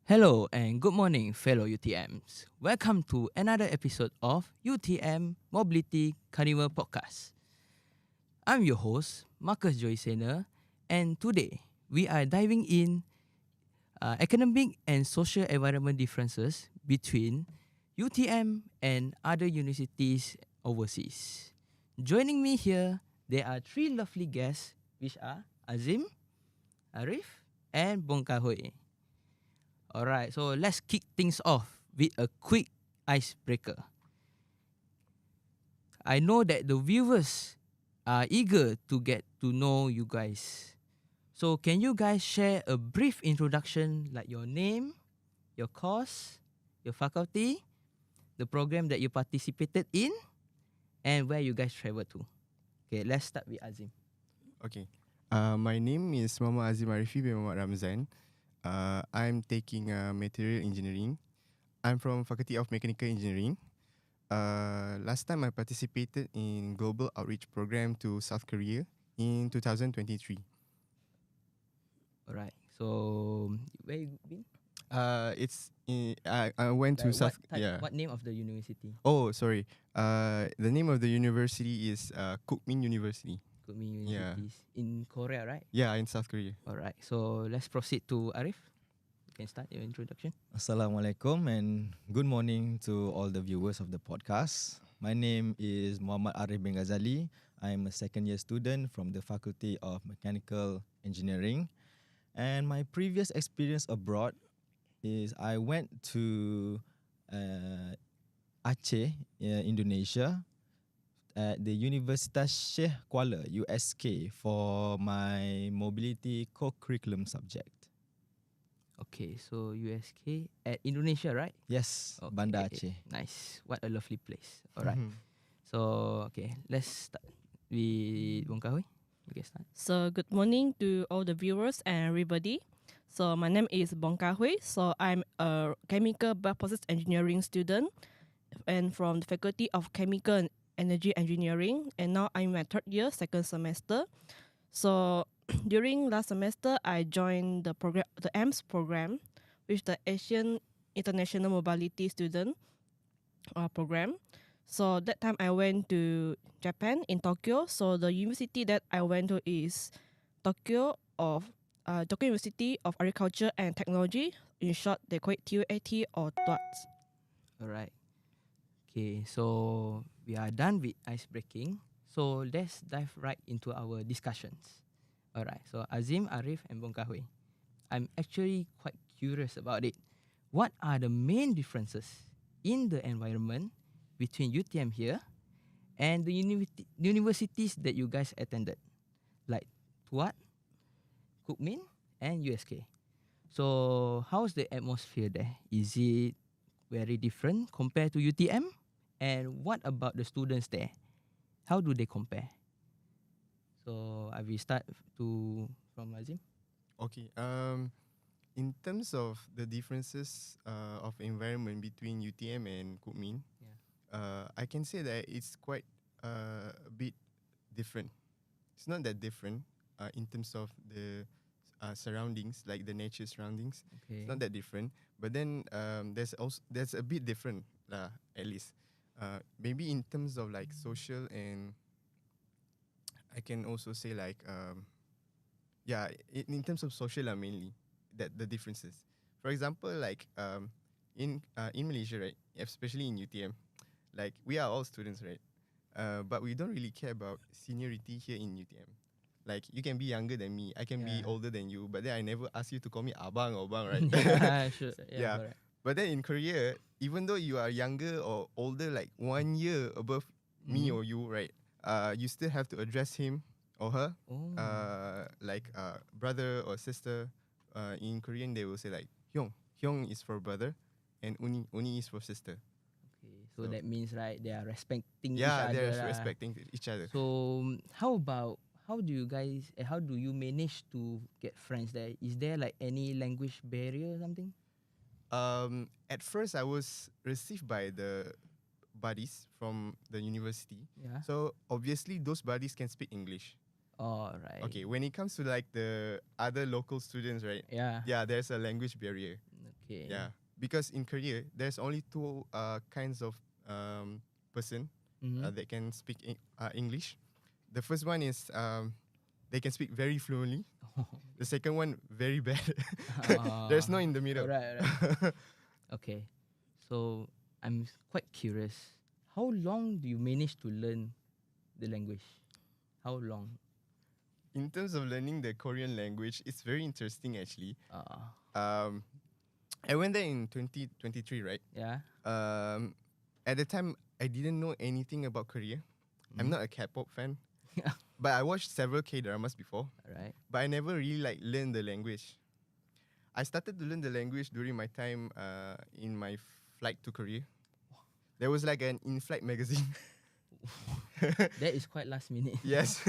Hello and good morning, fellow UTMs. Welcome to another episode of UTM Mobility Carnival Podcast. I'm your host, Marcus Joycener, and today we are diving in academic and social environment differences between UTM and other universities overseas. Joining me here, there are three lovely guests, which are Adzim, Arif, and Bong. Alright, so let's kick things off with a quick icebreaker. I know that the viewers are eager to get to know you guys. So can you guys share a brief introduction like your name, your course, your faculty, the program that you participated in, and where you guys traveled to? Okay, let's start with Adzim. Okay. My name is Muhammad Adzim Arifi bin Muhammad Ramzan. I'm taking material engineering. I'm from Faculty of Mechanical Engineering. Last time I participated in global outreach program to South Korea in 2023. Alright, so where you been? I went to Like South. what name of the university? Oh, sorry. The name of the university is Kookmin University. Kookmin Yeah. Universities in Korea, right? Yeah, in South Korea. Alright, so let's proceed to Arif. You can start your introduction. Assalamualaikum and good morning to all the viewers of the podcast. My name is Muhammad Arif bin Ghazali. I'm a second year student from the Faculty of Mechanical Engineering. And my previous experience abroad is I went to Aceh, Indonesia at the Universitas Syekh Kuala, USK, for my mobility co-curriculum subject. Okay, so USK at Indonesia, right? Yes, Okay, Banda Aceh. Nice. What a lovely place. Alright. So, okay, let's start with Bong. You can start. So good morning to all the viewers and everybody. So my name is Bong. So I'm a chemical bioprocess engineering student and from the Faculty of Chemical and Energy Engineering, and now I'm in my third year, second semester. So during last semester, I joined the program, the AMS program, which the Asian International Mobility Student program. So that time I went to Japan in Tokyo. So the university that I went to is Tokyo University of Agriculture and Technology. In short, they call it TUAT or TUAT. Alright. Okay, so we are done with ice breaking. So let's dive right into our discussions. Alright, so Azim, Arif, and Bong. I'm actually quite curious about it. What are the main differences in the environment between UTM here and the universities that you guys attended? Like Tuat, Kookmin, and USK. So how's the atmosphere there? Is it very different compared to UTM? And what about the students there? How do they compare? So I will start from Azim. Okay. In terms of the differences of environment between UTM and Kookmin, I can say that it's quite a bit different. It's not that different in terms of the surroundings, like the nature surroundings. Okay. It's not that different. But then there's a bit different, at least. Maybe in terms of like social, and I can also say like in terms of social mainly that the differences. For example, like in Malaysia, right, especially in UTM, like we are all students, right? But we don't really care about seniority here in UTM. Like you can be younger than me, I can be older than you, but then I never ask you to call me abang or bang, right? Yeah, sure. Yeah. Correct. But then in Korea, even though you are younger or older, like 1 year above me or you, right? You still have to address him or her, Oh. like brother or sister. In Korean, they will say like hyung. Hyung is for brother, and uni is for sister. Okay, so that means right they are respecting each Yeah, other. they're lah. respecting each other. So how do you manage to get friends there? Is there like any language barrier or something? At first, I was received by the buddies from the university. Yeah. So obviously, those buddies can speak English. All right. Okay, when it comes to like the other local students, right? Yeah. Yeah, there's a language barrier. Okay. Yeah, because in Korea there's only two kinds of person Mhm. that can speak English. The first one is they can speak very fluently. The second one very bad. There's no in the middle. Alright, alright. Okay. So quite curious. How long do you manage to learn the language? How long? In terms of learning the Korean language, it's very interesting actually. Um, I went there in 2023, right? Yeah. At the time, I didn't know anything about Korea. I'm Mhm. not a K-pop fan, but I watched several K-dramas before. Alright. But I never really learned the language. I started to learn the language during my time in my flight to Korea. There was like an in-flight magazine. That is quite last minute. Yes,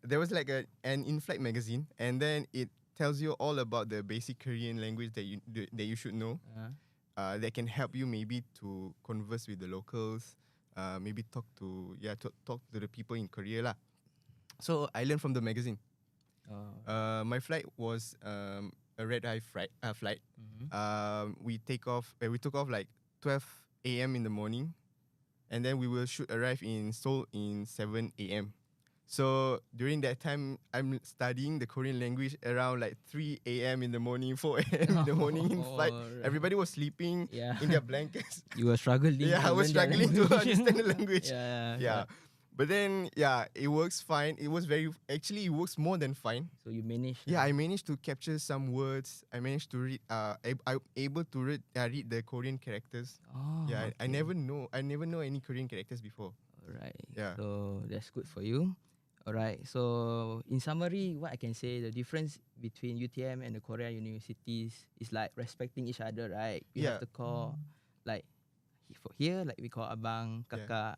there was like an in-flight magazine, and then it tells you all about the basic Korean language that you should know. That can help you maybe to converse with the locals, maybe talk to the people in Korea lah. So I learned from the magazine. My flight was a red-eye flight. Mhm. We took off like 12 a.m. in the morning, and then we should arrive in Seoul in 7 a.m. So during that time, I'm studying the Korean language around like 3 a.m. in the morning, 4 a.m. in the morning in flight. Alright. Everybody was sleeping Yeah. in their blankets. You were struggling. Yeah, I to was learn their struggling to language. understand the language. Yeah. But then, it works fine. It works more than fine. So you managed. Yeah, I managed to capture some words. I managed to read. I'm able to read the Korean characters. Oh, Yeah, I okay. never know any Korean characters before. Alright. Yeah. So that's good for you. Alright. So in summary, what I can say, the difference between UTM and the Korean universities is like respecting each other, right? You have Yeah. to call like for here, like we call abang, Yeah. kakak,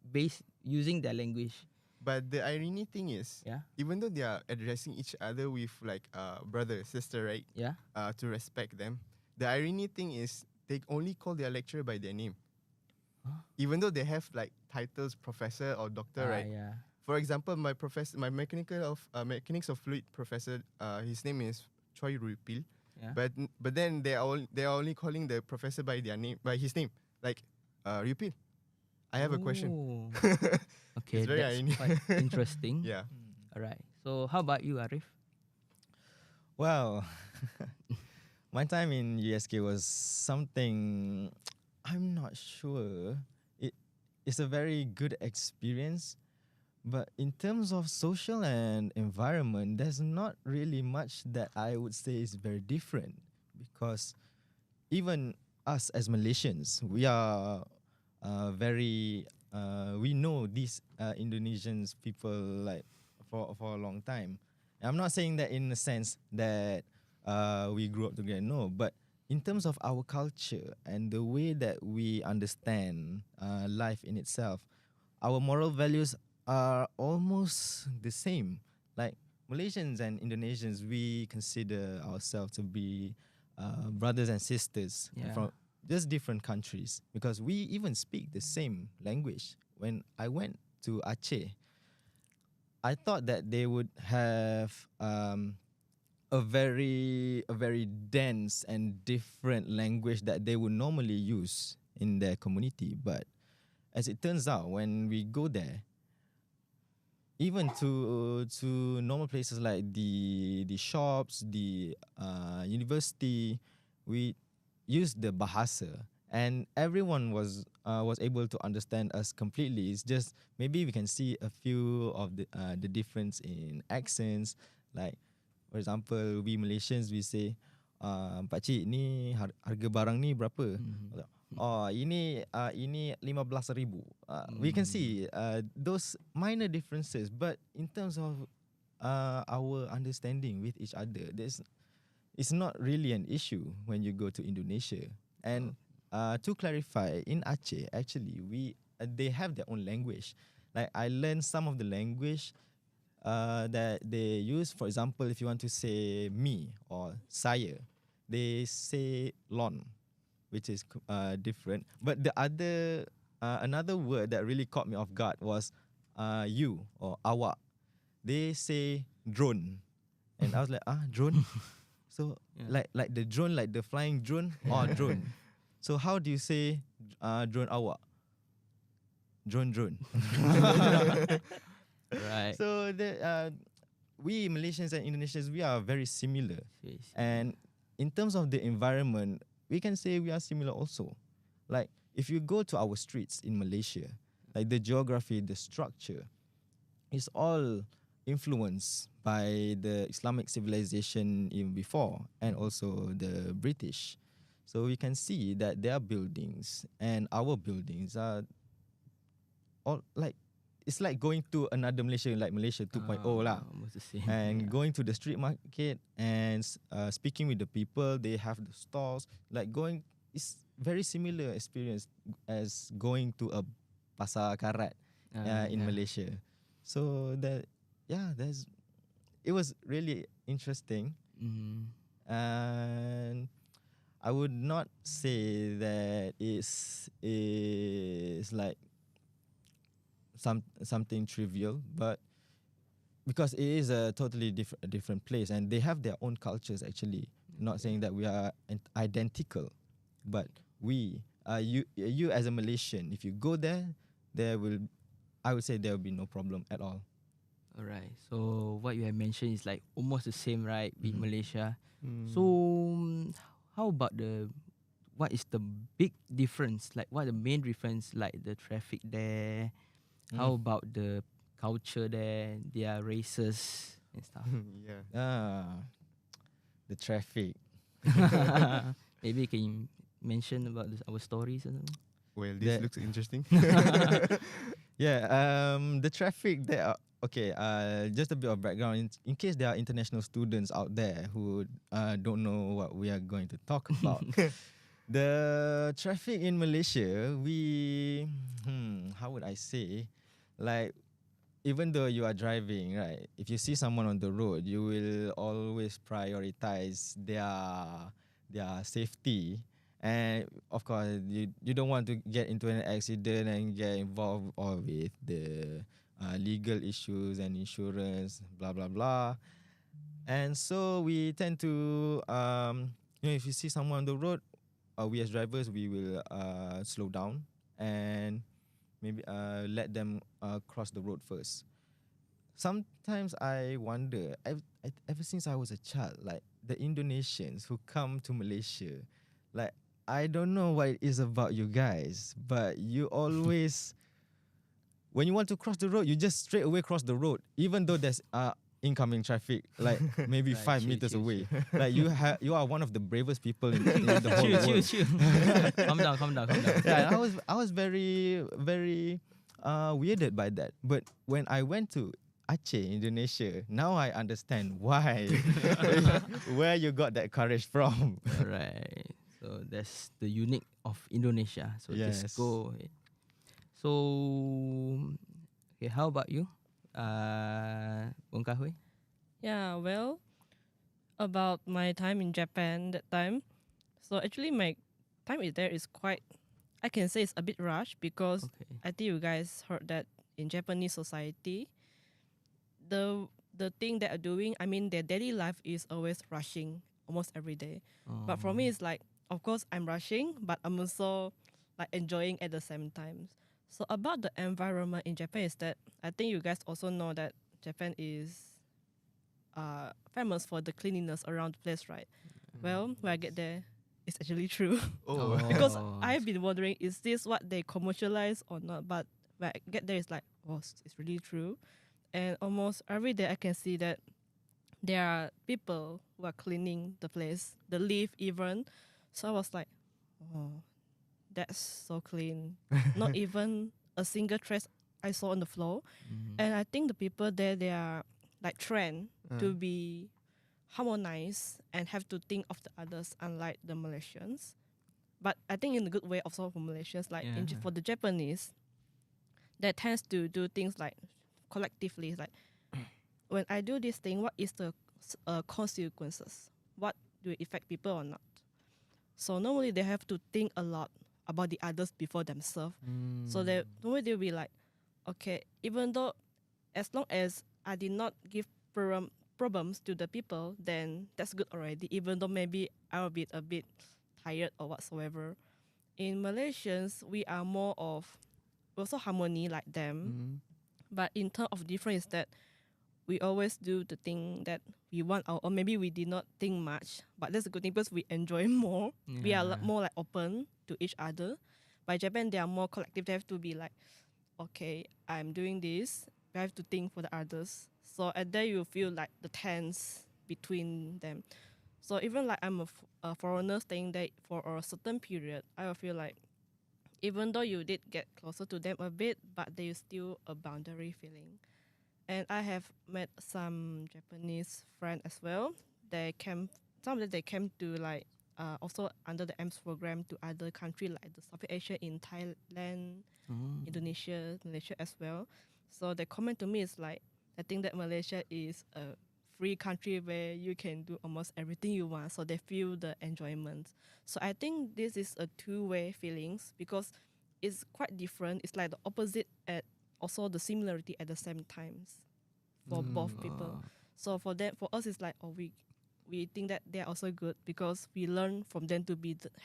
based using their language. But the irony thing is, Yeah. even though they are addressing each other with like brother, sister, right? Yeah. To respect them. The irony thing is they only call their lecturer by their name. Huh? Even though they have like titles professor or doctor, right? Yeah. For example, my mechanics of fluid professor, his name is Choi Rupil. Yeah. But then they are only calling the professor by his name, like Rupil. I have a question. Oh. Okay, It's very that's irony. quite interesting. Yeah. Alright. So how about you, Arif? Well, my time in USK was something I'm not sure. It's a very good experience, but in terms of social and environment, there's not really much that I would say is very different, because even us as Malaysians, we are we know these Indonesians people like for a long time. I'm not saying that in the sense that we grew up together, no, but in terms of our culture and the way that we understand life in itself, our moral values are almost the same. Like Malaysians and Indonesians, we consider ourselves to be brothers and sisters Yeah. from just different countries, because we even speak the same language. When I went to Aceh, I thought that they would have a very dense and different language that they would normally use in their community. But as it turns out, when we go there, even to normal places like the shops, the university, we use the bahasa, and everyone was able to understand us completely. It's just maybe we can see a few of the difference in accents. Like for example, we Malaysians, we say, Pakcik, ni harga barang ni berapa? Oh, ini 15,000. We can see those minor differences, but in terms of our understanding with each other, it's not really an issue when you go to Indonesia. And to clarify, in Aceh, actually, they have their own language. Like I learned some of the language that they use. For example, if you want to say me or saya, they say lon, which is different. But the other another word that really caught me off guard was you or awak. They say drone, and I was like, drone. So Yeah. like the drone, like the flying drone or drone. So how do you say drone awak? Drone. Right. So we Malaysians and Indonesians, we are very similar. And in terms of the environment, we can say we are similar also. Like if you go to our streets in Malaysia, like the geography, the structure is all influenced by the Islamic civilization even before, and also the British. So we can see that their buildings and our buildings are all like, it's like going to another Malaysia, like Malaysia 2.0 lah. Almost the same. And going to the street market and speaking with the people, they have the stalls. Like going, it's very similar experience as going to a pasar karat in Malaysia. So it was really interesting. And I would not say that is like something trivial, but because it is a totally different place, and they have their own cultures actually. Not saying that we are identical, but you as a Malaysian, if you go there, I would say there will be no problem at all. Alright. So what you have mentioned is like almost the same, right, with Malaysia. So how about what is the big difference? Like what the main difference? Like the traffic there. How about the culture there? Their races and stuff. The traffic. Maybe can you mention about our stories or something? Well, this looks interesting. The traffic there. Okay, just a bit of background in case there are international students out there who don't know what we are going to talk about. The traffic in Malaysia, how would I say? Like, even though you are driving, right? If you see someone on the road, you will always prioritize their safety. And of course, you don't want to get into an accident and get involved or with the legal issues and insurance, blah blah blah. And so we tend to, if you see someone on the road, we as drivers, we will slow down and maybe let them cross the road first. Sometimes I wonder, ever since I was a child, like the Indonesians who come to Malaysia, like I don't know what it is about you guys, but you always, when you want to cross the road, you just straight away cross the road, even though there's incoming traffic, like maybe Right, 5 meters chill. away. Like you are one of the bravest people in the whole world. Chill. Calm down. Yeah, I was very weirded by that. But when I went to Aceh, Indonesia, now I understand why where you got that courage from. Alright. So that's the unique of Indonesia. So Yes. just go ahead. So okay, how about you? Bong Kahui? Yeah, well, about my time in Japan that time. So actually my time there is quite, I can say it's a bit rushed because Okay. I think you guys heard that in Japanese society, the thing that are doing, I mean their daily life is always rushing almost every day. But for me it's like, of course I'm rushing, but I'm also like enjoying at the same time. So about the environment in Japan is that I think you guys also know that Japan is famous for the cleanliness around the place, right? Well, when I get there, it's actually true. Because I've been wondering, is this what they commercialize or not? But when I get there, it's like, oh, it's really true. And almost every day I can see that there are people who are cleaning the place, the lift even. So I was like, oh, that's so clean. Not even a single trash I saw on the floor. And I think the people there, they are like trained to be harmonized and have to think of the others, unlike the Malaysians. But I think in a good way also for Malaysians, like for the Japanese, that tends to do things like collectively, like when I do this thing, what is the consequences? What do it affect people or not? So normally they have to think a lot about the others before themselves. So normally they'll be like, okay, even though as long as I did not give problems to the people, then that's good already. Even though maybe I'll be a bit tired or whatsoever. In Malaysians, we are more of also harmony like them, but in terms of difference is that we always do the thing that we want, or maybe we did not think much, but that's a good thing because we enjoy more. We are more like open to each other. By Japan, they are more collective. They have to be like, okay, I'm doing this. I have to think for the others. So at there you feel like the tense between them. So even like I'm a foreigner staying there for a certain period, I will feel like even though you did get closer to them a bit, but there is still a boundary feeling. And I have met some Japanese friends as well. Some of them they came to like also under the AMS program to other countries like the Southeast Asia in Thailand, Indonesia, Malaysia as well. So the comment to me is like, I think that Malaysia is a free country where you can do almost everything you want. So they feel the enjoyment. So I think this is a two-way feelings because it's quite different. It's like the opposite at also the similarity at the same times for both people. So for us, it's like, we think that they're also good because we learn from them to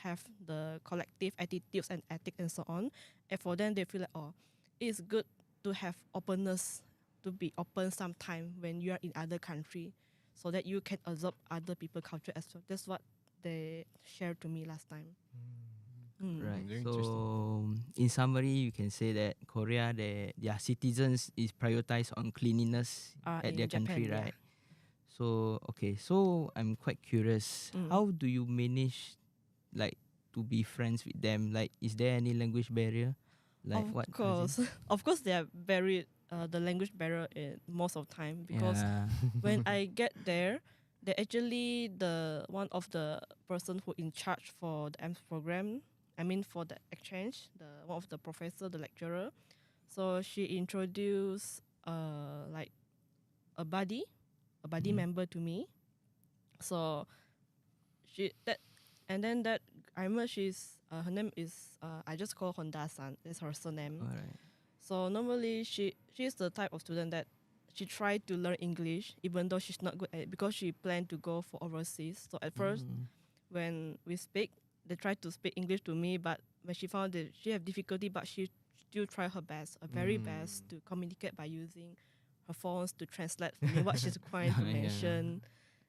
have the collective attitudes and ethics and so on. And for them, they feel like, it's good to have openness, to be open sometime when you are in other country, so that you can absorb other people's culture as well. That's what they shared to me last time. Right. Very So in summary, you can say that Korea, their citizens is prioritized on cleanliness at In their Japan, country, yeah. right? So okay, so I'm quite curious. How do you manage, like, to be friends with them? Like, is there any language barrier? Like Of what? course, of course, they are very the language barrier most of the time because Yeah. when I get there, they actually the one of the person who in charge for the AMS program. I mean for the exchange, the one of the professor, the lecturer. So she introduced like a buddy member to me. So that I remember her name is I just call Honda-san. That's her surname. All right. So normally she's the type of student that she tried to learn English even though she's not good at it because she planned to go for overseas. So at first when we speak, they tried to speak English to me, but when she found that she have difficulty, but she still try her best, her very best to communicate by using her phones to translate for me what she's trying to mention.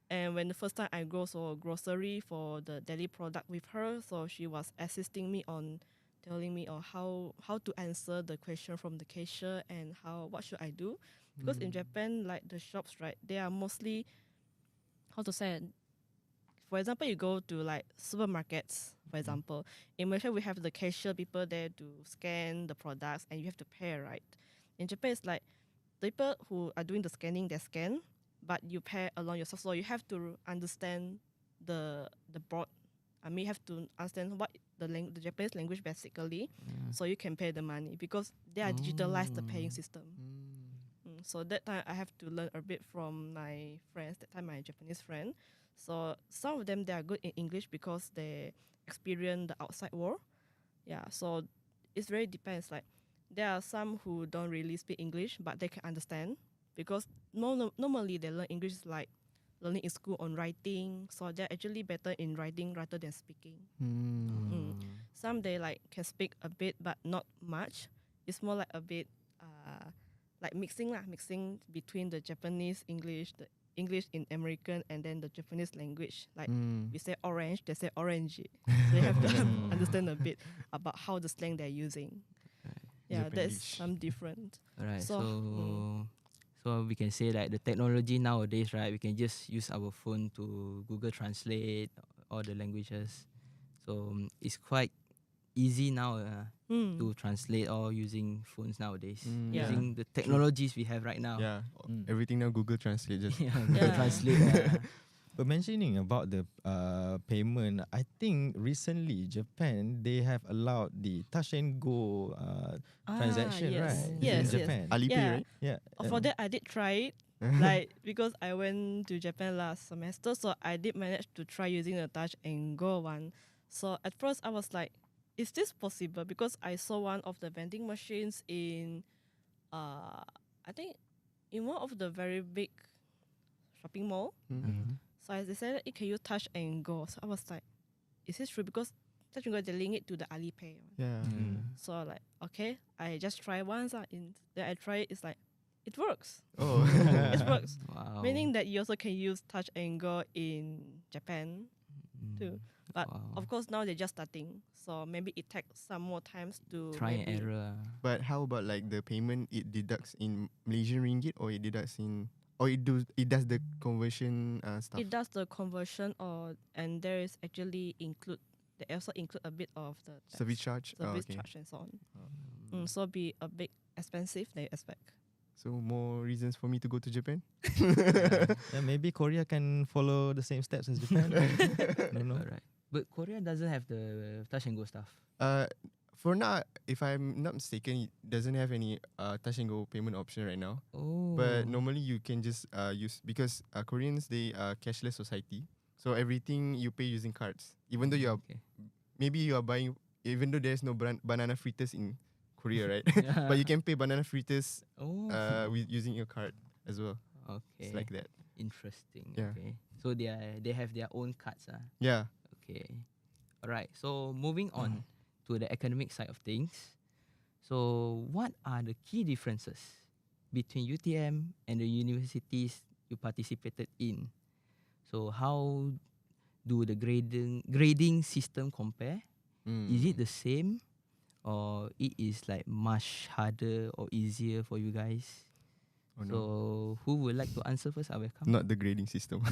And when the first time I go so grocery for the daily product with her, so she was assisting me on telling me how to answer the question from the cashier and what should I do. Because in Japan, like the shops, right, they are mostly, how to say it? For example, you go to like supermarkets, for example. In Malaysia, we have the cashier people there to scan the products and you have to pay, right? In Japan, it's like the people who are doing the scanning, they scan, but you pay along yourself. So you have to understand the broad. I mean, you have to understand what the Japanese language basically, so you can pay the money because they are digitalized the paying system. So that time I have to learn a bit from my friends. That time my Japanese friend. So some of them they are good in English because they experience the outside world. Yeah. So it's very depends. Like there are some who don't really speak English but they can understand because normally they learn English like learning in school on writing. So they're actually better in writing rather than speaking. Some they like can speak a bit but not much. It's more like a bit like mixing between the Japanese English, the English in American, and then the Japanese language. Like we say orange, they say orangey. So you have to understand a bit about how the slang they're using. Yeah, that's some different. Alright, So, so we can say like the technology nowadays, right? We can just use our phone to Google Translate all the languages. So it's quite easy now to translate all using phones nowadays. Yeah. Using the technologies we have right now. Yeah, everything now Google Translate just. Google Yeah. Translate. But mentioning about the payment, I think recently Japan they have allowed the touch and go transaction, yes. right? Yes, In Japan. Alipay, Yeah. right? Yeah. For that, I did try it. Like because I went to Japan last semester, so I did manage to try using the touch and go one. So at first I was like, is this possible? Because I saw one of the vending machines in I think in one of the very big shopping mall. Mm-hmm. So I decided it can use touch and go. So I was like, is this true? Because touch and go, they link it to the Alipay. Yeah. So like, okay, I just try once. Then I try it. It's like, it works. Oh. It works. Wow. Meaning that you also can use touch and go in Japan too. But Wow. of course now they're just starting. So maybe it takes some more times to Try and maybe- error. But how about like the payment? It deducts in Malaysian ringgit, or it deducts in, or it does the conversion stuff. It does the conversion, and there is actually they also include a bit of the tax, Service charge. service okay. charge and so on. So be a bit expensive than you expect. So more reasons for me to go to Japan. Yeah, maybe Korea can follow the same steps as Japan. No, no. Alright. But Korea doesn't have the touch and go stuff. For now, if I'm not mistaken, it doesn't have any touch and go payment option right now. Oh. But normally you can just use, because Koreans, they are cashless society. So everything you pay using cards. Even though you are Okay. maybe you are buying, even though there's no banana fritters in Korea, right? But you can pay banana fritters Oh. with using your card as well. Okay. It's like that. Interesting. Yeah. Okay. So they have their own cards. Yeah. Okay. Alright. So moving on to the academic side of things. So what are the key differences between UTM and the universities you participated in? So how do the grading system compare? Is it the same, or it is like much harder or easier for you guys? Oh, no. So who would like to answer first? I will come. Not the grading system.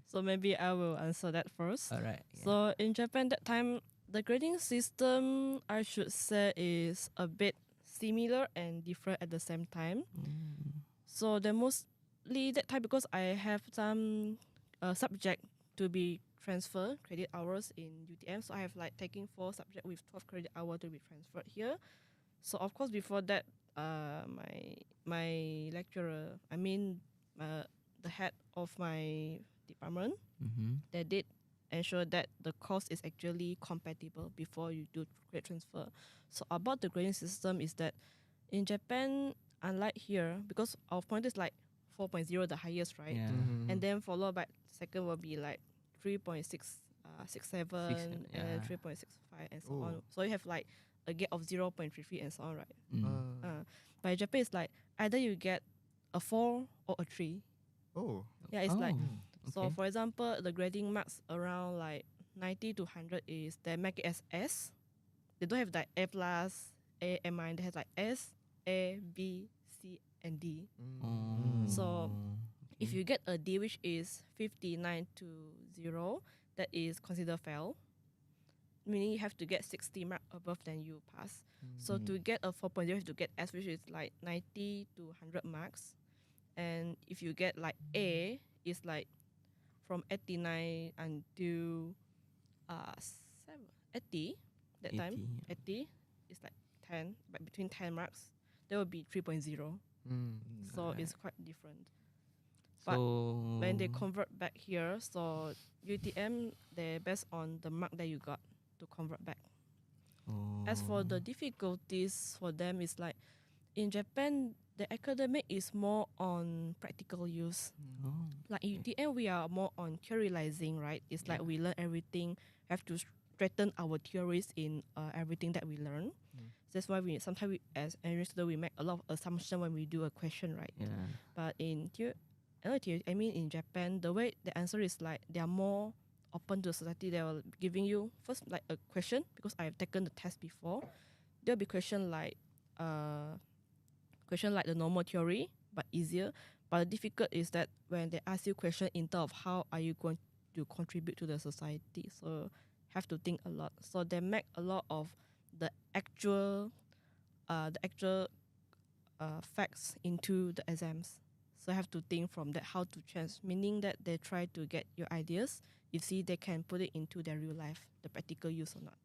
So maybe I will answer that first. Alright. Yeah. So in Japan that time, the grading system I should say is a bit similar and different at the same time. So the mostly that time, because I have some subject to be transferred credit hours in UTM. So I have like taking 4 subject with 12 credit hour to be transferred here. So of course before that, my lecturer, the head of my department, they did ensure that the course is actually compatible before you do grade transfer. So about the grading system is that in Japan, unlike here, because our point is like 4.0 the highest, right? Yeah. And then followed by second will be like 3.667 yeah. and 3.65 and so Oh. on. So you have like a gap of 0.33 and so on, right? Mm. But in Japan, it's like either you get a 4 or a 3. Oh. Yeah, it's like, so okay. for example, the grading marks around like 90 to 100 is they make it as S. They don't have like A plus, A, M, they have like S, A, B, C, and D. So if you get a D which is 59 to 0, that is considered fail. Meaning you have to get 60 mark above then you pass. So to get a 4.0, you have to get S, which is like 90 to 100 marks. And if you get like A, it's like from 89 until 80 that time. 80 is like 10, but between 10 marks, there will be 3.0. So it's quite different. But So when they convert back here, so UTM, they're based on the mark that you got to convert back. As for the difficulties for them, is like in Japan, the academic is more on practical use. Like in UTM, we are more on theorizing, right? It's like we learn everything, have to strengthen our theories in everything that we learn. That's why sometimes as engineering students, we make a lot of assumption when we do a question, right? yeah. But in in Japan, the way the answer is like they are more open to society. They are giving you first like a question, because I have taken the test before. There'll be question like the normal theory, but easier. But the difficult is that when they ask you question in terms of how are you going to contribute to the society, so have to think a lot. So they make a lot of the actual facts into the exams. So have to think from that how to change, meaning that they try to get your ideas. You see, they can put it into their real life, the practical use or not.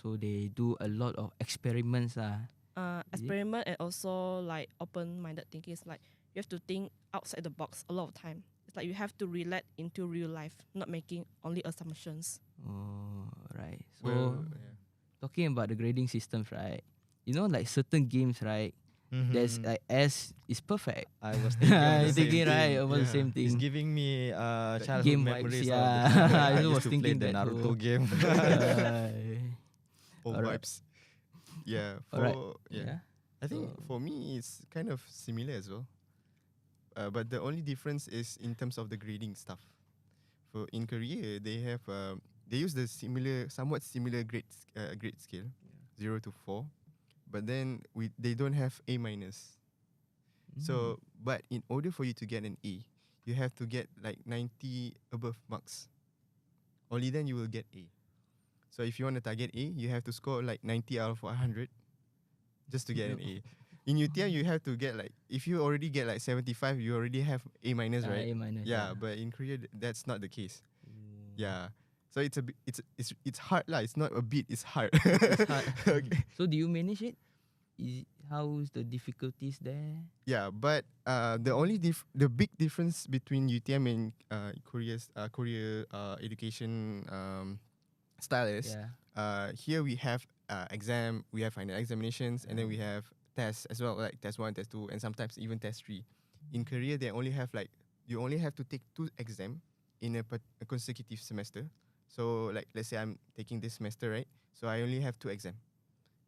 So they do a lot of experiments. Is it? Experiment and also like open-minded thinking is like you have to think outside the box a lot of time. It's like you have to relate into real life, not making only assumptions. Right. So talking about the grading systems, right? You know, like certain games, right? There's like S is perfect. I was thinking, of the same Thinking right, thing. almost the same It's thing. giving me childhood game memories vibes, of the yeah. time when I I was used to play thinking the that Naruto too. game. All Alright. vibes. Yeah. Alright. Yeah. I think So- for me it's kind of similar as well. But the only difference is in terms of the grading stuff. For in Korea, they use the somewhat similar grade scale, 0 to 4, but then they don't have A minus. So, but in order for you to get an A, you have to get like 90 above marks. Only then you will get A. So if you want to target A, you have to score like 90 out of 100 just to get an A. In UTM, you have to get like, if you already get like 75, you already have A minus, right? A minus. Yeah, but in Korea, that's not the case. Yeah. So it's a bit, it's hard lah. It's not a bit, it's hard. It's hard. Okay. So do you manage it? How's the difficulties there? Yeah, but the big difference between UTM and Korea education style is here we have exam, we have final examinations, and then we have tests as well, like test 1, test 2, and sometimes even test 3. In Korea, they only have like, you only have to take 2 exam in a consecutive semester. So like, let's say I'm taking this semester, right? So I only have 2 exam,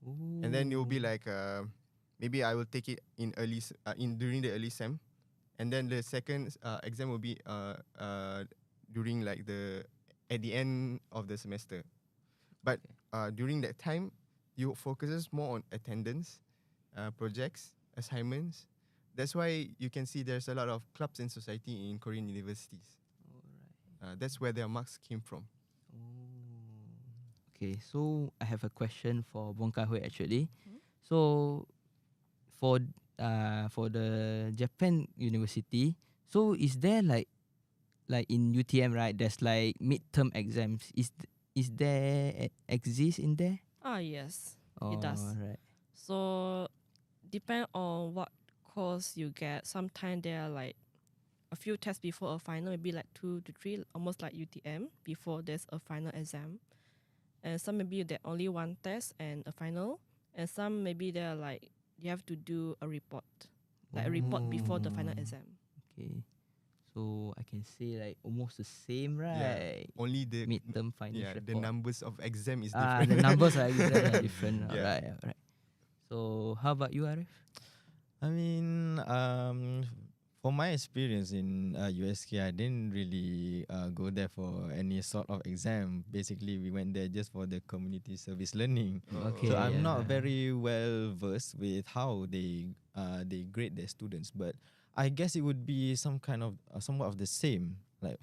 and then it will be like maybe I will take it in during the early sem, and then the second exam will be during like at the end of the semester. But during that time, you focuses more on attendance, projects, assignments. That's why you can see there's a lot of clubs in society in Korean universities. That's where their marks came from. Okay, so I have a question for Bong Hui actually. So for the Japan university, so is there like in UTM, right? There's like midterm exams. Is there exist in there? Yes, it does. Right. So depend on what course you get. Sometimes there are like a few tests before a final, maybe like 2 to 3, almost like UTM, before there's a final exam. And some maybe there only one test and a final. And some maybe they're like, you have to do a report. Like a report before the final exam. Okay. So I can say like almost the same, right? Only the Midterm final the report. numbers of exam is different. The numbers are exactly different. Yeah. Alright. So how about you, Arif? I mean, for my experience in USK, I didn't really go there for any sort of exam. Basically, we went there just for the community service learning. Okay. So I'm not very well versed with how they grade their students, but I guess it would be somewhat of the same, like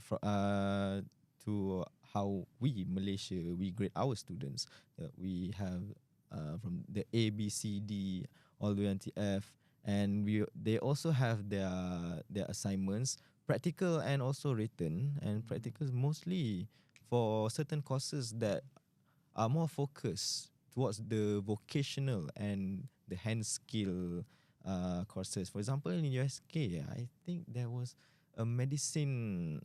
to how we Malaysia we grade our students. We have from the A, B, C, D all the way until F. And they also have their assignments, practical and also written. And practicals mostly for certain courses that are more focused towards the vocational and the hand skill courses. For example, in USK, I think there was a medicine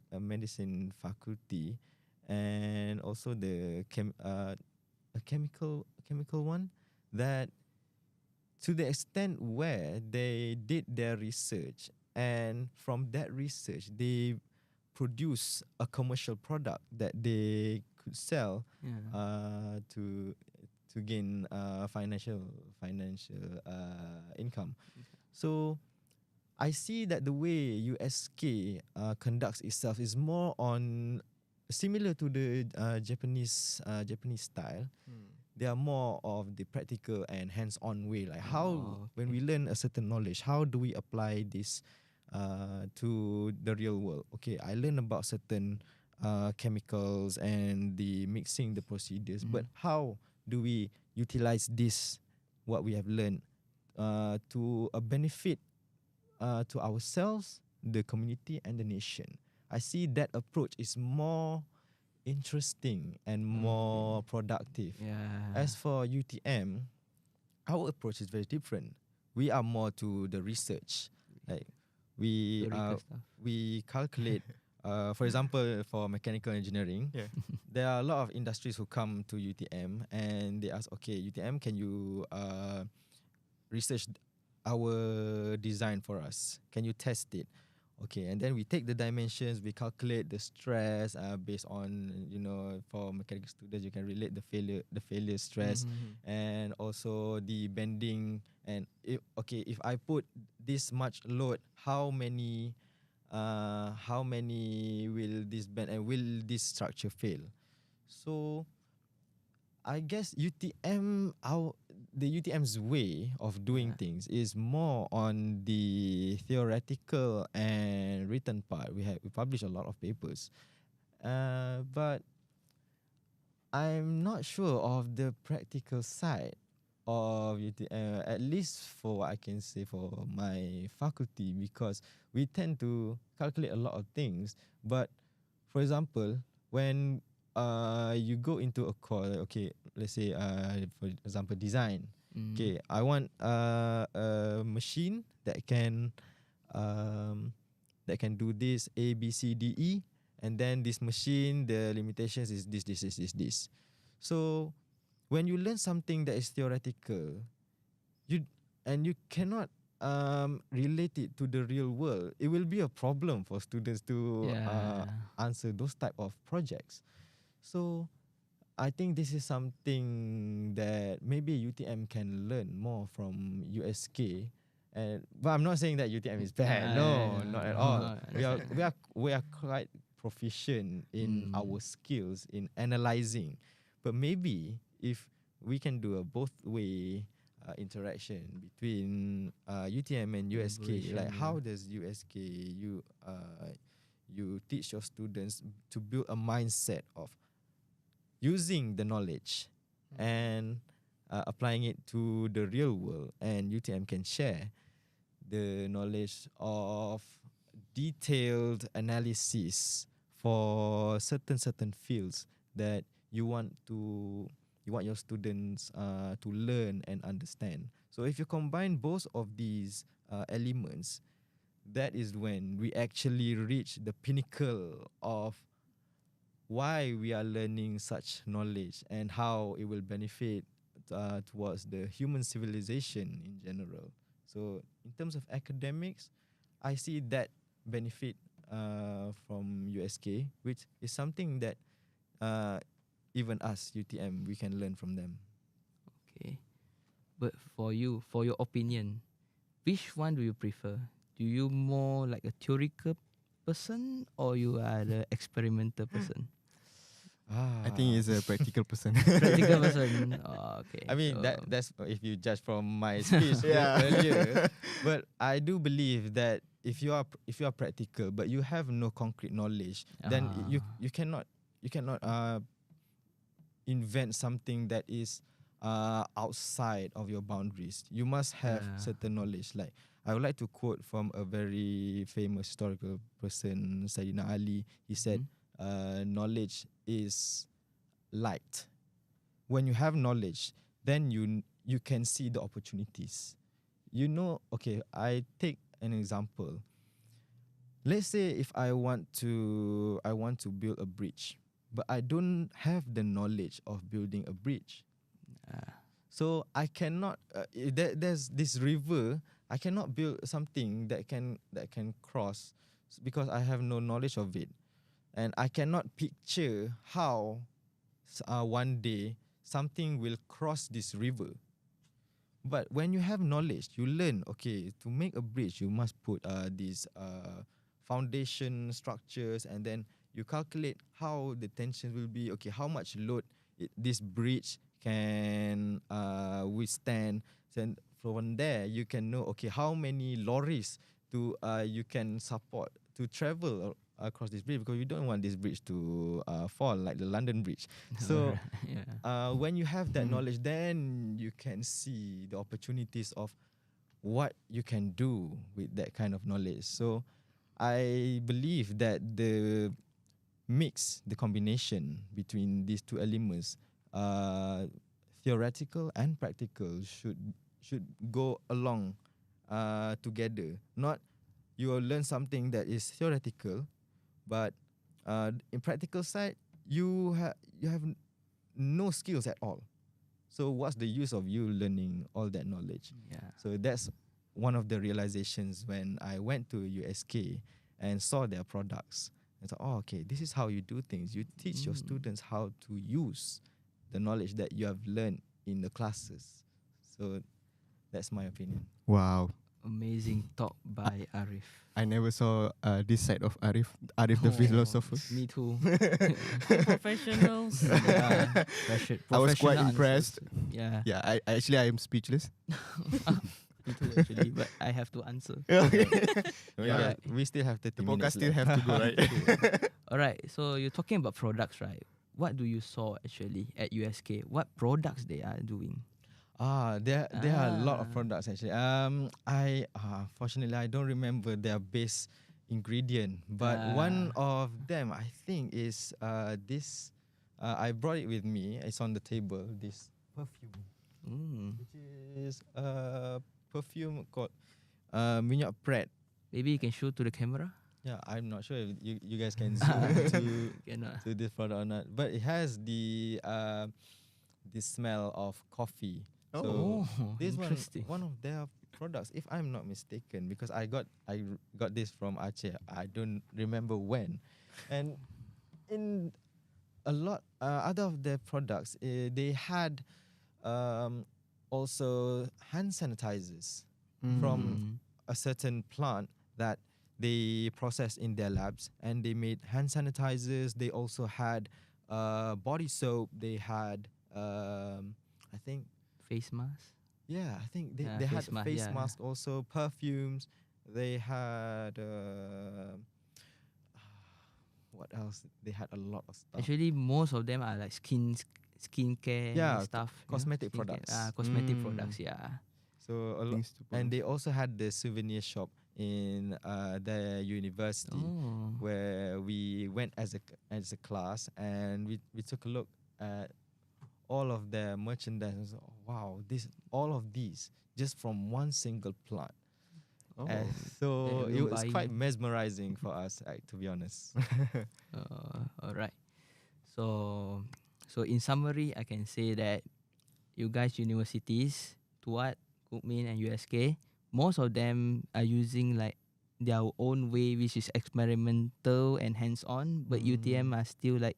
faculty, and also a chemical one that, to the extent where they did their research, and from that research they produce a commercial product that they could sell to gain financial income. So I see that the way USK conducts itself is more on similar to the Japanese style. They are more of the practical and hands-on way, like when we learn a certain knowledge, how do we apply this to the real world? Okay, I learn about certain chemicals and the mixing, the procedures, but how do we utilize this, what we have learned, to a benefit to ourselves, the community, and the nation? I see that approach is more interesting and more productive. As for UTM, our approach is very different. We are more to the research. Like we calculate. For example, for mechanical engineering, there are a lot of industries who come to UTM and they ask, okay, UTM, can you research our design for us? Can you test it? Okay, and then we take the dimensions, we calculate the stress based on, for mechanical students, you can relate the failure stress, and also the bending. And if I put this much load, how many will this bend and will this structure fail? So I guess the UTM's way of doing things is more on the theoretical and written part. We publish a lot of papers, but I'm not sure of the practical side of UTM. At least for what I can say for my faculty, because we tend to calculate a lot of things. But for example, when you go into a course, okay, let's say for example design. Okay, I want a machine that can do this A B C D E, and then this machine, the limitations is this. So when you learn something that is theoretical, you cannot relate it to the real world, it will be a problem for students to answer those type of projects. So I think this is something that maybe UTM can learn more from USK. But I'm not saying that UTM is bad. No, not at all. We are quite proficient in our skills in analyzing. But maybe if we can do a both way interaction between UTM and USK, like how does USK you teach your students to build a mindset of using the knowledge and applying it to the real world, and UTM can share the knowledge of detailed analysis for certain fields that you want your students to learn and understand. So if you combine both of these elements, that is when we actually reach the pinnacle of why we are learning such knowledge and how it will benefit towards the human civilization in general. So in terms of academics, I see that benefit from USK, which is something that even us, UTM, we can learn from them. Okay. But for you, for your opinion, which one do you prefer? Do you more like a theoretical person or you are the experimental person? I think he's a practical person. Practical person. Oh, okay. I mean, so, that's if you judge from my speech Yeah. earlier. But I do believe that if you are practical but you have no concrete knowledge, then you cannot invent something that is outside of your boundaries. You must have certain knowledge. Like I would like to quote from a very famous historical person, Sayyidina Ali. He said, knowledge is light. When you have knowledge, then you can see the opportunities. Okay, I take an example. Let's say if I want to build a bridge, but I don't have the knowledge of building a bridge. So I cannot there's this river, I cannot build something that can cross because I have no knowledge of it. And I cannot picture how one day something will cross this river. But when you have knowledge, you learn, okay, to make a bridge, you must put these foundation structures, and then you calculate how the tension will be, okay, how much load this bridge can withstand. Then from there, you can know, okay, how many lorries you can support to travel across this bridge, because you don't want this bridge to fall like the London Bridge. So when you have that knowledge, then you can see the opportunities of what you can do with that kind of knowledge. So I believe that the combination between these two elements, theoretical and practical, should go along together. Not you will learn something that is theoretical, but in practical side, you have no skills at all. So what's the use of you learning all that knowledge? yeah. So that's one of the realizations when I went to USK and saw their products. I thought, oh, okay, this is how you do things. You teach your students how to use the knowledge that you have learned in the classes. So that's my opinion. Wow. Amazing talk by Arif. I never saw this side of Arif. Arif the philosopher. Me too. Professionals. Yeah, I was quite professional impressed. answers. Yeah, Yeah, I am speechless. me too actually, but I have to answer. Yeah, we still have 30 The minutes podcast still left. have to go, right? Alright, so you're talking about products, right? What do you saw actually at USK? What products they are doing? There are a lot of Ah. products actually. I fortunately I don't remember their base ingredient, but one of them I think is this. I brought it with me. It's on the table. This perfume, which is a perfume called minyak pret. Maybe you can show to the camera. Yeah, I'm not sure if you guys can zoom Cannot. to this product or not, but it has the smell of coffee. So this interesting. one of their products, if I'm not mistaken, because I got this from Aceh. I don't remember when, and in a lot other of their products, they had also hand sanitizers from a certain plant that they processed in their labs, and they made hand sanitizers. They also had body soap. They had I think. Face mask. Yeah, I think they had face mask, face yeah. mask also, perfumes. They had what else? They had a lot of stuff. Actually, most of them are like skincare Yeah, stuff. cosmetic skincare, products. Cosmetic products, yeah. So Things to and put. they also had the souvenir shop in their university where we went as a class, and we took a look at all of their merchandise. And so, wow, all of these just from one single plant. And so it was quite mesmerizing for us, to be honest. All right. So in summary, I can say that you guys universities, Tuat, Kukmin, and USK, most of them are using like their own way, which is experimental and hands-on. But UTM are still like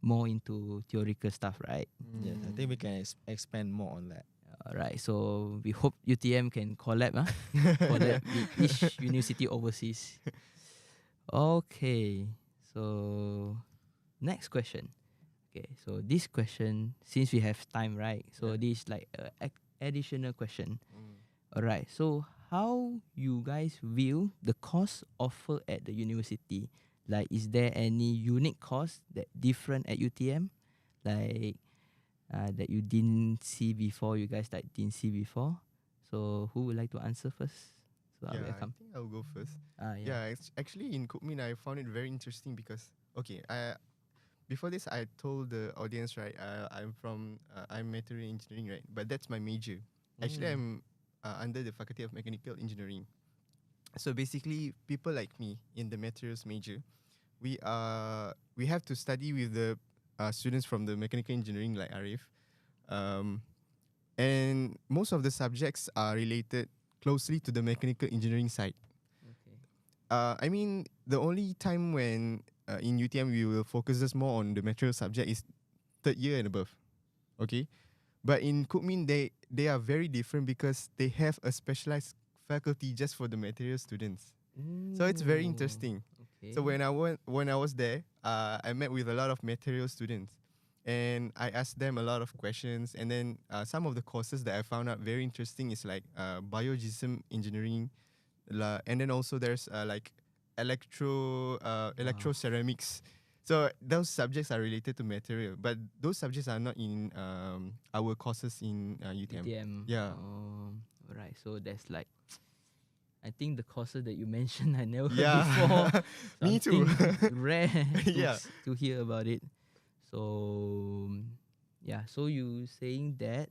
more into theoretical stuff, right? Yes, I think we can expand more on that. All right. So we hope UTM can collab, collab with each university overseas. Okay. So next question. Okay. So this question, since we have time, right? So this is like a additional question. All right. So how you guys view the course offered at the university? Like, is there any unique course that different at UTM, like that you didn't see before? You guys like didn't see before. So who would like to answer first? So I welcome. think I'll go first. Yeah. Actually in Kukmin I found it very interesting because before this I told the audience, right, I'm material engineering, right, but that's my major. Actually I'm under the Faculty of Mechanical Engineering. So basically people like me in the materials major, we have to study with the students from the mechanical engineering like Arif, and most of the subjects are related closely to the mechanical engineering side. Okay. I mean, the only time when in UTM we will focus us more on the material subject is third year and above. Okay, but in Kukmin they are very different because they have a specialized faculty just for the material students. So it's very interesting. Okay. So when I was there, I met with a lot of material students, and I asked them a lot of questions. And then some of the courses that I found out very interesting is like biogesium engineering, and then also there's like electro ceramics. So those subjects are related to material, but those subjects are not in our courses in UTM. UTM. Yeah. All right. So there's like, I think the courses that you mentioned I never heard Yeah. before. Me too. Something rare Yeah. to hear about it. So yeah. So you saying that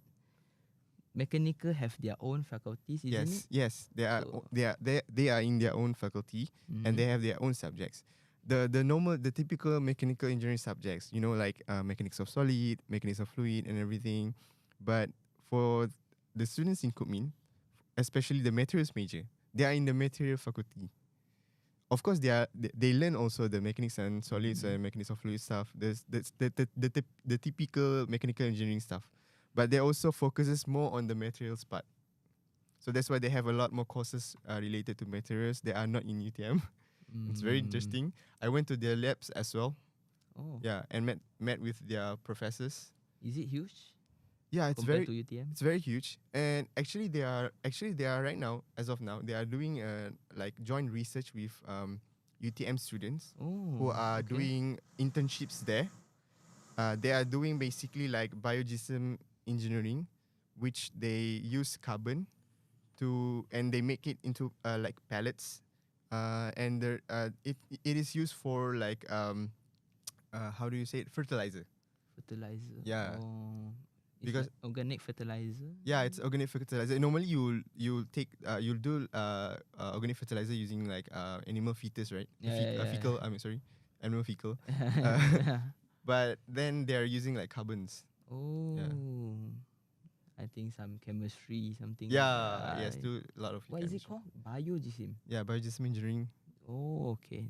mechanical have their own faculties, isn't it? Yes. They are So- they are in their own faculty, and they have their own subjects. The typical mechanical engineering subjects, you know, like mechanics of solid, mechanics of fluid, and everything. But for the students in Kukmin, especially the materials major. They are in the material faculty. Of course, they learn also the mechanics and solids and mechanics of fluid stuff. There's the typical mechanical engineering stuff, but they also focuses more on the materials part. So that's why they have a lot more courses related to materials. They are not in UTM. It's very interesting. I went to their labs as well. Oh, Yeah, and met with their professors. is it huge Yeah, it's compared very to UTM? it's very huge. And actually they are right now, as of now, they are doing like joint research with UTM students who Oh, are okay. doing internships there. They are doing basically like biogeism engineering, which they use carbon and they make it into like pellets. And it is used for like how do you say it, fertilizer. Fertilizer. Yeah. Oh, it's Because like organic fertilizer. yeah, it's organic fertilizer. Normally, you'll do organic fertilizer using like animal fetus, right? Fecal. I mean, sorry, animal fecal. Yeah. But then they're using like carbons. Oh, I think some chemistry, something. Yeah, yes, do a lot of. What is it chemistry. called? Biogeism. Yeah, biogeism engineering. Oh, okay.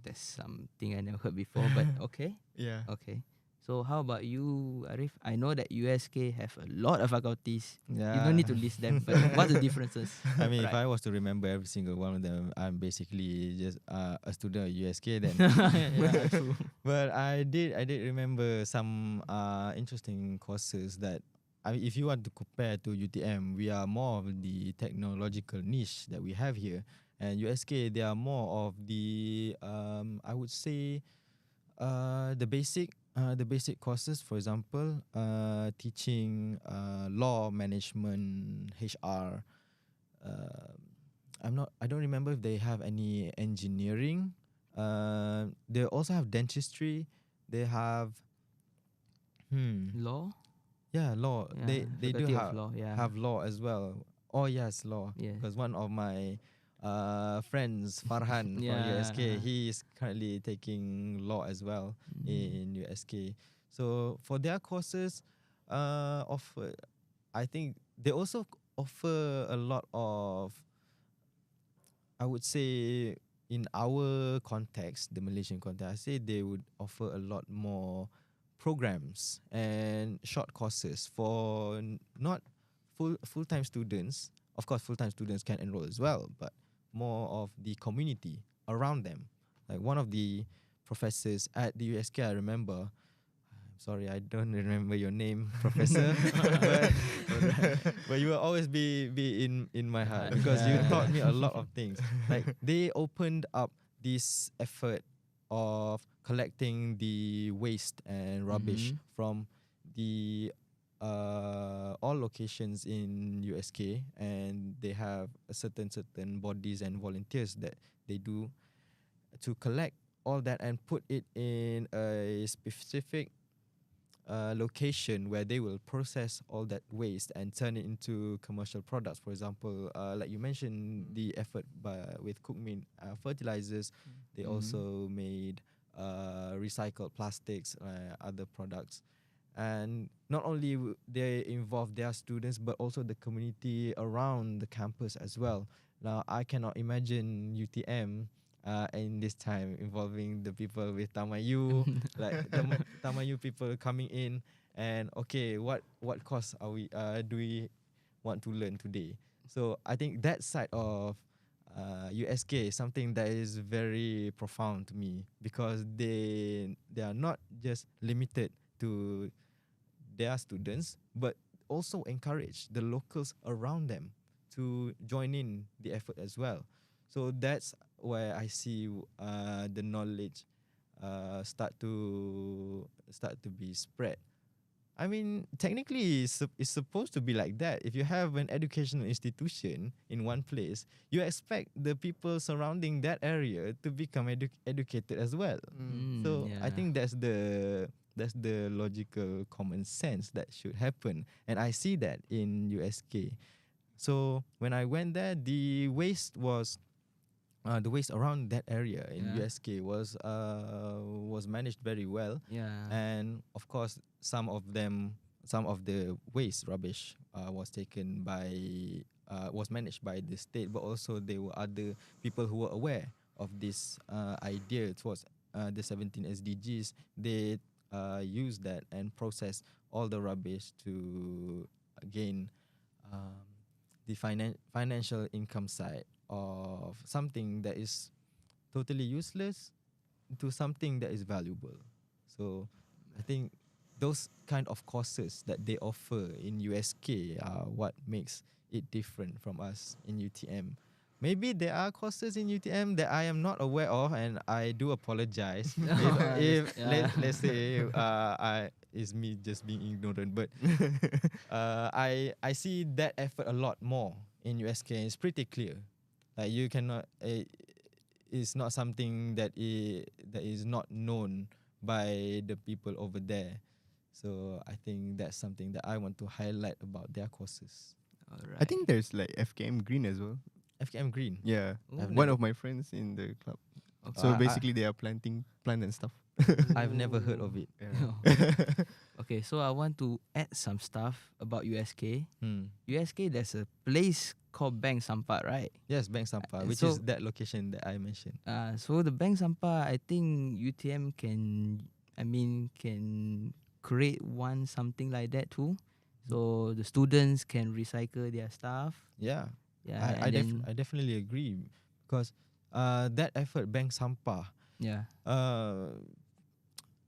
That's something I never heard before, but okay. Yeah. Okay. So how about you, Arif? I know that USK have a lot of faculties. Yeah. You don't need to list them, but what's the differences? I mean, if Right. I was to remember every single one of them, I'm basically just a student at USK then. Yeah, true. But I did remember some interesting courses that, I mean, if you want to compare to UTM, we are more of the technological niche that we have here, and USK they are more of the I would say the basic courses. For example, teaching law, management, HR. I don't remember if they have any engineering. They also have dentistry. They have Law. yeah, law. Yeah, They do Faculty of Law. Yeah. have law as well. Oh yes, law. Yeah. Because one of my friends, Farhan from USK, Yeah. he is currently taking law as well in USK. So for their courses, offer, I think they also offer a lot of, I would say, in our context, the Malaysian context, I say they would offer a lot more programs and short courses for not full-time students. Of course, full-time students can enroll as well, but more of the community around them. Like one of the professors at the USK, I remember. I'm sorry, I don't remember your name, Professor. but you will always be in my heart because you taught me a lot of things. Like they opened up this effort of collecting the waste and rubbish from the all locations in USK, and they have a certain bodies and volunteers that they do to collect all that and put it in a specific location where they will process all that waste and turn it into commercial products. For example, like you mentioned, the effort with Cookmin fertilizers, they also made recycled plastics, other products. And not only they involve their students, but also the community around the campus as well. Now, I cannot imagine UTM in this time involving the people with Tamayu, like Tamayu people coming in and okay, what course are we do we want to learn today? So I think that side of USK is something that is very profound to me because they are not just limited to their students, but also encourage the locals around them to join in the effort as well. So that's where I see the knowledge start to be spread. I mean, technically, it's supposed to be like that. If you have an educational institution in one place, you expect the people surrounding that area to become educated as well. So I think that's the logical common sense that should happen, and I see that in USK. So when I went there, the waste around that area in USK was managed very well. Yeah. And of course, some of the waste rubbish was taken by was managed by the state, but also there were other people who were aware of this idea towards the 17 SDGs. They use that and process all the rubbish to gain the financial income side of something that is totally useless to something that is valuable. So I think those kind of courses that they offer in USK are what makes it different from us in UTM. Maybe there are courses in UTM that I am not aware of, and I do apologize if Yeah. let's say I is me just being ignorant, but I see that effort a lot more in USK. It's pretty clear, like you cannot. It's not something that is not known by the people over there. So I think that's something that I want to highlight about their courses. Alright. I think there's like FKM Green as well. FKM Green. Yeah, Ooh. one of my friends in the club. Okay. So basically, they are plant and stuff. I've never heard of it. Okay, so I want to add some stuff about USK. Hmm. USK, there's a place called Bank Sampah, right? Yes, Bank Sampah, which So- is that location that I mentioned. So the Bank Sampah, I think UTM can create one something like that too. So the students can recycle their stuff. Yeah, Yeah, I and then, definitely agree because that effort, Bank Sampah, yeah,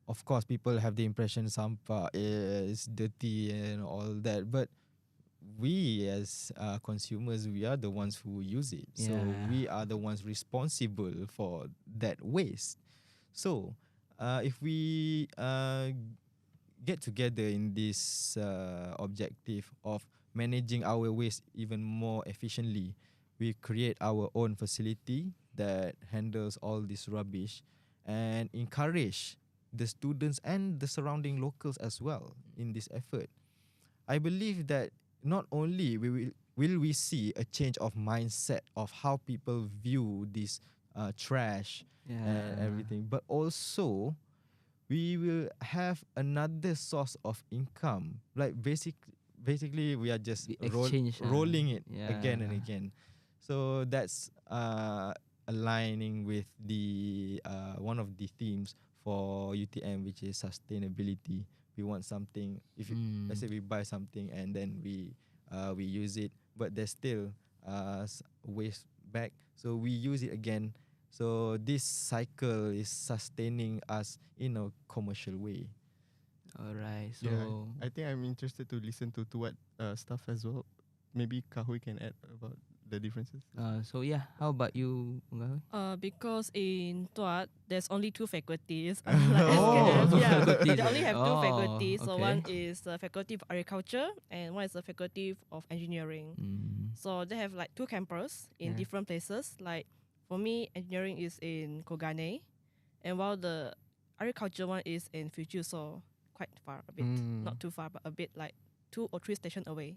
of course, people have the impression sampah is dirty and all that, but we as consumers, we are the ones who use it. So Yeah. we are the ones responsible for that waste. So if we get together in this objective of managing our waste even more efficiently, we create our own facility that handles all this rubbish and encourage the students and the surrounding locals as well in this effort. I believe that not only will we see a change of mindset of how people view this trash and yeah, everything, but also we will have another source of income. Like basically we are just We exchange, rolling it yeah. again and again. So that's aligning with the one of the themes for UTM, which is sustainability. We want something. If you, let's say we buy something and then we use it, but there's still waste back, so we use it again. So this cycle is sustaining us in a commercial way. Alright, so Yeah, I think I'm interested to listen to what stuff as well. Maybe Kahui can add about the differences. so yeah, how about you, Ngawi? Because in Tuat, there's only two faculties. Oh, SKM, two yeah, faculties, they only have two oh, faculties. So okay. one is the Faculty of Agriculture and one is the Faculty of Engineering. So they have like two campus in Yeah. different places. Like for me, engineering is in Kogane, and while the agriculture one is in Fuju, so quite far a bit, not too far, but a bit like 2 or 3 stations away.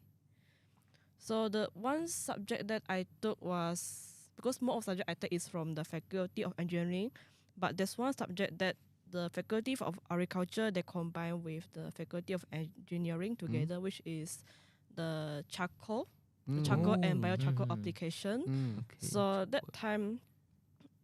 So the one subject that I took was, because more of subject I take is from the Faculty of Engineering, but there's one subject that the Faculty of Agriculture they combine with the Faculty of Engineering together, which is the charcoal, charcoal and biochar application. Okay. So that time,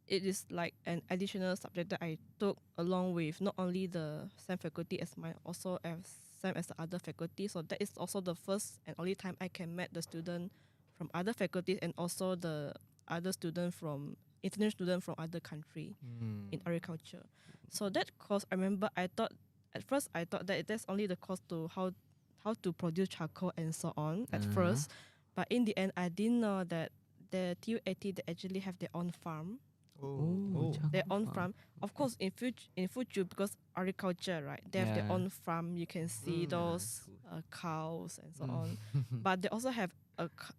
it is like an additional subject that I took along with not only the same faculty as mine, also as same as the other faculty. So that is also the first and only time I can meet the student from other faculties and also the other student from international student from other country in agriculture. So that course, I remember at first I thought that that's only the course to how to produce charcoal and so on at first, but in the end I didn't know that the TUAT they actually have their own farm. Their own farm. Of course, in future because agriculture, right? They have their Yeah. own farm. You can see those cows and so on. But they also have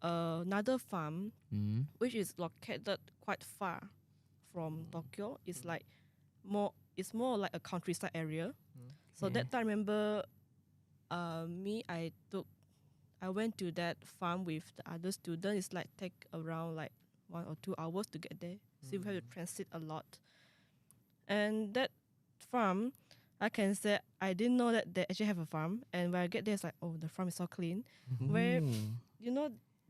another farm which is located quite far from Tokyo. It's like it's more like a countryside area. So that time I remember I went to that farm with the other students. It's like take around like 1 or 2 hours to get there. So we have to transit a lot. And that farm, I can say I didn't know that they actually have a farm. And when I get there, it's like, oh, the farm is so clean. Where, you know,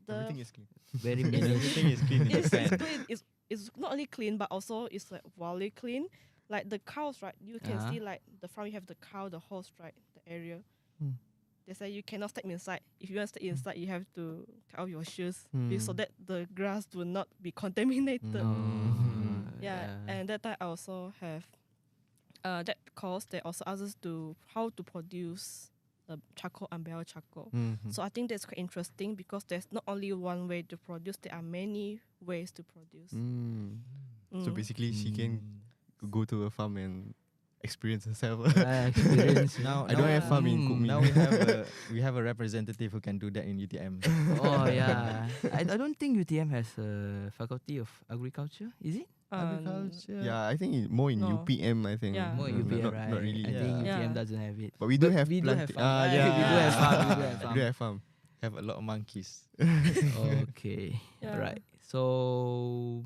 Everything is clean. Very And many. everything is clean in it's Japan. clean. It's not only clean, but also it's like wildly clean. Like the cows, right? You can Uh-huh. see like the front. You have the cow, the horse, right? The area. Hmm. They say you cannot step inside. If you want to step inside, you have to take off your shoes so Hmm. that the grass do not be contaminated. Mhm. Yeah, and that time I also have that course. They also ask us to how to produce charcoal and bare charcoal. Mhm. So I think that's quite interesting because there's not only one way to produce. There are many ways to produce. So basically, she can go to a farm and experience herself. Experience. Now, I don't have farm in Mm. Kukmin. now we have a representative who can do that in UTM. Oh yeah. I don't think UTM has a faculty of agriculture. Is it? Agriculture. Yeah, I think more in No. UPM. I think Yeah. More No, UPM, not, right? not really. I think Yeah. UTM Yeah. doesn't have it. But we do have we do have planti- farm. Ah, right? yeah. We do have farm. We do have We farm. do have farm. Have a lot of monkeys. Okay. Yeah. Right. So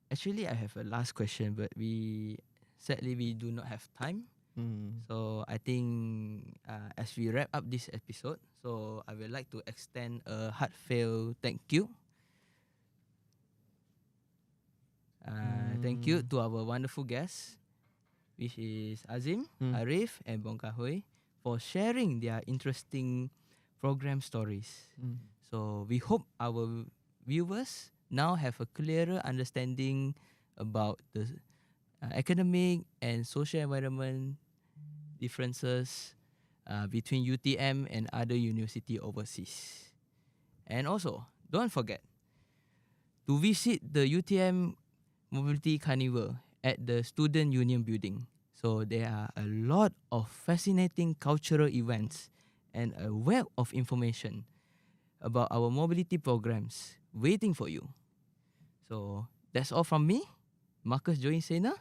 actually I have a last question, but sadly we do not have time. So I think as we wrap up this episode, so I would like to extend a heartfelt thank you. Thank you to our wonderful guests, which is Adzim, Arif, and Bong for sharing their interesting program stories. So we hope our viewers now have a clearer understanding about the academic and social environment differences between UTM and other university overseas. And also, don't forget to visit the UTM Mobility Carnival at the Student Union building. So there are a lot of fascinating cultural events and a wealth of information about our mobility programs waiting for you. So that's all from me, Marcus Joey Sena.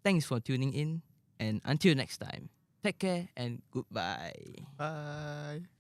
Thanks for tuning in, and until next time, take care and goodbye. Bye.